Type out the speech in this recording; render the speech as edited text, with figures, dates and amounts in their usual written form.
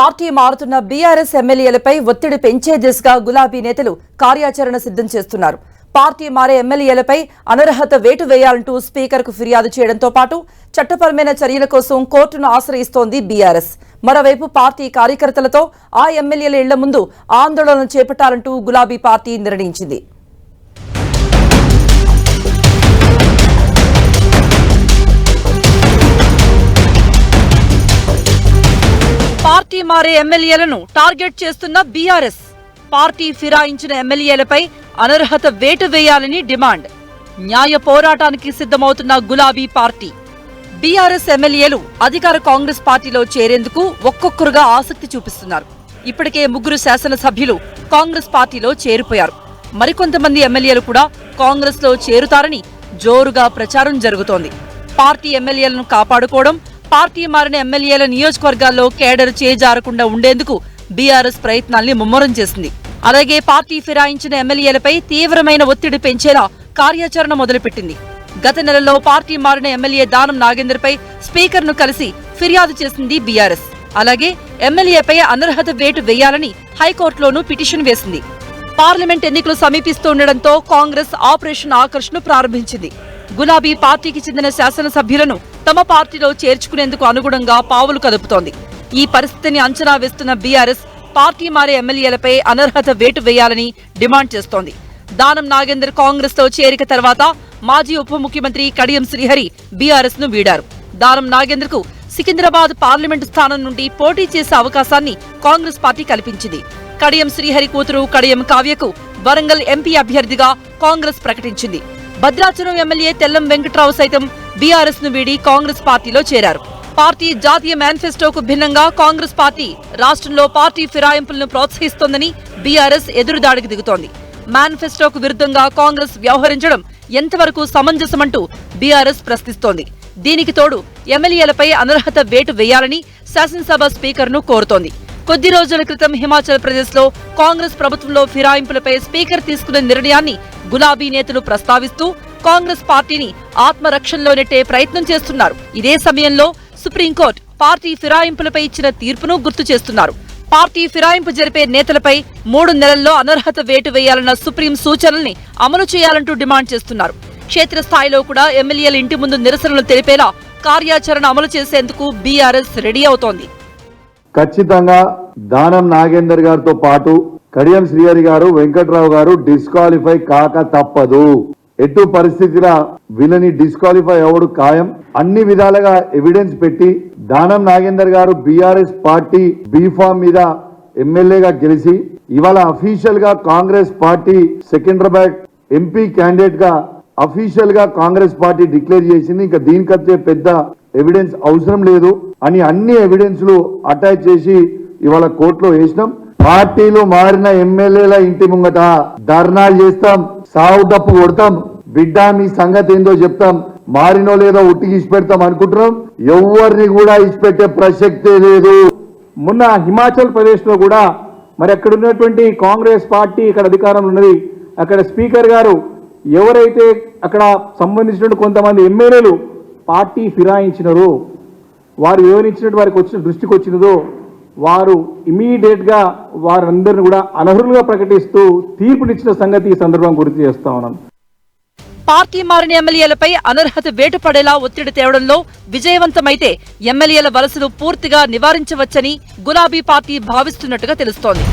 Party మారుతున్న BRS ఎమ్మెల్యేలపై ఒత్తిడి పెంచే దిశగా గులాబీ నేతలు కార్యాచరణ సిద్ధం చేస్తున్నారు. పార్టీ మారే ఎమ్మెల్యేలపై అనర్హత వేటు వేయాలంటూ స్పీకర్కు ఫిర్యాదు చేయడంతో పాటు చట్టపరమైన చర్యల కోసం కోర్టును ఆశ్రయిస్తోంది బీఆర్ఎస్. మరోవైపు పార్టీ కార్యకర్తలతో ఆ ఎమ్మెల్యేల ఇళ్ల ముందు ఆందోళన చేపట్టాలంటూ గులాబీ పార్టీ నిర్ణయించింది. పార్టీ మారే ఎమ్మెల్యేలను టార్గెట్ చేస్తున్న బీఆర్ఎస్ పార్టీ ఫిరాయించిన ఎమ్మెల్యేలపై అనర్హత వేటు వేయాలని డిమాండ్. న్యాయ పోరాటానికి సిద్ధమవుతున్న గులాబీ పార్టీ బీఆర్ఎస్ ఎమ్మెల్యేలు అధికార కాంగ్రెస్ పార్టీలో చేరేందుకు ఒక్కొక్కరుగా ఆసక్తి చూపిస్తున్నారు. ఇప్పటికే 3 శాసనసభ్యులు కాంగ్రెస్ పార్టీలో చేరిపోయారు. మరికొంతమంది ఎమ్మెల్యేలు కూడా కాంగ్రెస్ లో చేరుతారని జోరుగా ప్రచారం జరుగుతోంది. పార్టీ ఎమ్మెల్యేలను కాపాడుకోవడం, పార్టీ మారిన ఎమ్మెల్యేల నియోజకవర్గాల్లో కేడర్ చేజారకుండా ఉండేందుకు బీఆర్ఎస్ ప్రయత్నాల్ని ముమ్మరం చేసింది. అలాగే పార్టీ ఫిరాయించిన ఎమ్మెల్యేలపై తీవ్రమైన ఒత్తిడి పెంచేలా కార్యాచరణ మొదలుపెట్టింది. గత నెలలో పార్టీ మారిన ఎమ్మెల్యే దానం నాగేందర్పై స్పీకర్ను కలిసి ఫిర్యాదు చేసింది బీఆర్ఎస్. అలాగే ఎమ్మెల్యేపై అనర్హత వేటు వేయాలని హైకోర్టులోనూ పిటిషన్ వేసింది. పార్లమెంట్ ఎన్నికలు సమీపిస్తుండటంతో కాంగ్రెస్ ఆపరేషన్ ఆకర్ష్ను ప్రారంభించింది. గులాబీ పార్టీకి చెందిన శాసనసభ్యులను తమ పార్టీలో చేర్చుకునేందుకు అనుగుణంగా పావులు కదుపుతోంది. ఈ పరిస్థితిని అంచనా వేస్తున్న బీఆర్ఎస్ పార్టీ మారే ఎమ్మెల్యేలపై అనర్హత వేటు వేయాలని డిమాండ్ చేస్తోంది. దానం నాగేందర్ కాంగ్రెస్ లో చేరిక తర్వాత మాజీ ఉప ముఖ్యమంత్రి కడియం శ్రీహరి బీఆర్ఎస్ ను వీడారు. దానం నాగేందర్ కు సికింద్రాబాద్ పార్లమెంటు స్థానం నుండి పోటీ చేసే అవకాశాన్ని కాంగ్రెస్ పార్టీ కల్పించింది. కడియం శ్రీహరి కూతురు కడియం కావ్యకు వరంగల్ ఎంపీ అభ్యర్థిగా కాంగ్రెస్ ప్రకటించింది. భద్రాచలం ఎమ్మెల్యే తెల్లం వెంకట్రావు సైతం బీఆర్ఎస్ ను వీడి కాంగ్రెస్ పార్టీలో చేరారు. పార్టీ జాతీయ మేనిఫెస్టోకు భిన్నంగా కాంగ్రెస్ పార్టీ రాష్ట్రంలో పార్టీ ఫిరాయింపులను ప్రోత్సహిస్తోందని బీఆర్ఎస్ ఎదురుదాడికి దిగుతోంది. మేనిఫెస్టోకు విరుద్ధంగా కాంగ్రెస్ వ్యవహరించడం ఎంతవరకు సమంజసమంటూ బీఆర్ఎస్ ప్రశ్నిస్తోంది. దీనికి తోడు ఎమ్మెల్యేలపై అనర్హత వేటు వేయాలని శాసనసభ స్పీకర్ను కోరుతోంది. కొద్ది రోజుల క్రితం హిమాచల్ ప్రదేశ్ లో కాంగ్రెస్ ప్రభుత్వంలో ఫిరాయింపులపై స్పీకర్ తీసుకున్న నిర్ణయాన్ని గులాబీ నేతలు ప్రస్తావిస్తూ కాంగ్రెస్ పార్టీని ఆత్మరక్షణలో నెట్టే ప్రయత్నం చేస్తున్నారు. ఇదే సమయంలో సుప్రీంకోర్టు పార్టీ ఫిరాయింపులపై ఇచ్చిన తీర్పును గుర్తు చేస్తున్నారు. పార్టీ ఫిరాయింపు జరిపే నేతలపై 3 నెలల్లో అనర్హత వేటు వేయాలన్న సుప్రీం సూచనల్ని అమలు చేయాలంటూ డిమాండ్ చేస్తున్నారు. క్షేత్రస్థాయిలో కూడా ఎమ్మెల్యేల ఇంటి ముందు నిరసనలు తెలిపేలా కార్యాచరణ అమలు చేసేందుకు బీఆర్ఎస్ రెడీ అవుతోంది. ఖచ్చితంగా దానం నాగేందర్ గారితో పాటు కడియం శ్రీహరి గారు, వెంకట్రావు గారు డిస్క్వాలిఫై కాక తప్పదు. ఎటు పరిస్థితిలో వీళ్ళని డిస్క్వాలిఫై అవ్వడు ఖాయం. అన్ని విధాలుగా ఎవిడెన్స్ పెట్టి దానం నాగేందర్ గారు బీఆర్ఎస్ పార్టీ బీఫామ్ మీద ఎమ్మెల్యేగా గెలిచి ఇవాళ అఫీషియల్ గా Congress party Secunderabad MP candidate గా అఫీషియల్ గా కాంగ్రెస్ పార్టీ డిక్లేర్ చేసింది. ఇంకా దీనికంటే పెద్ద ఎవిడెన్స్ అవసరం లేదు అని అన్ని ఎవిడెన్స్లు అటాచ్ చేసి ఇవాళ కోర్టులో వేసినాం. పార్టీలు మారిన ఎమ్మెల్యేల ఇంటి ముంగట ధర్నాలు చేస్తాం, సావు తప్పు కొడతాం, బిడ్డ మీ సంగతి ఏందో చెప్తాం, మారినో లేదో ఉట్టికి ఇచ్చిపెడతాం అనుకుంటున్నాం. ఎవరిని కూడా ఇచ్చిపెట్టే ప్రసక్తే లేదు. మొన్న హిమాచల్ ప్రదేశ్ లో కూడా మరి అక్కడ ఉన్నటువంటి కాంగ్రెస్ పార్టీ ఇక్కడ అధికారంలో ఉన్నది. అక్కడ స్పీకర్ గారు ఎవరైతే అక్కడ సంబంధించిన కొంతమంది ఎమ్మెల్యేలు పార్టీ ఫిరాయించినారో, వారు వివరించినట్టు వారికి వచ్చిన దృష్టికి వచ్చినదో వారు ఇమీడియట్ గా వారందరిని కూడా అనర్హులుగా ప్రకటిస్తూ తీర్పునిచ్చిన సంగతి ఈ సందర్భం గుర్తు చేస్తా ఉన్నాను. పార్టీ మారిన ఎమ్మెల్యేలపై అనర్హత వేటు పడేలా ఒత్తిడి తేవడంలో విజయవంతమైతే ఎమ్మెల్యేల వలసలు పూర్తిగా నివారించవచ్చని గులాబీ పార్టీ భావిస్తున్నట్టుగా తెలుస్తోంది.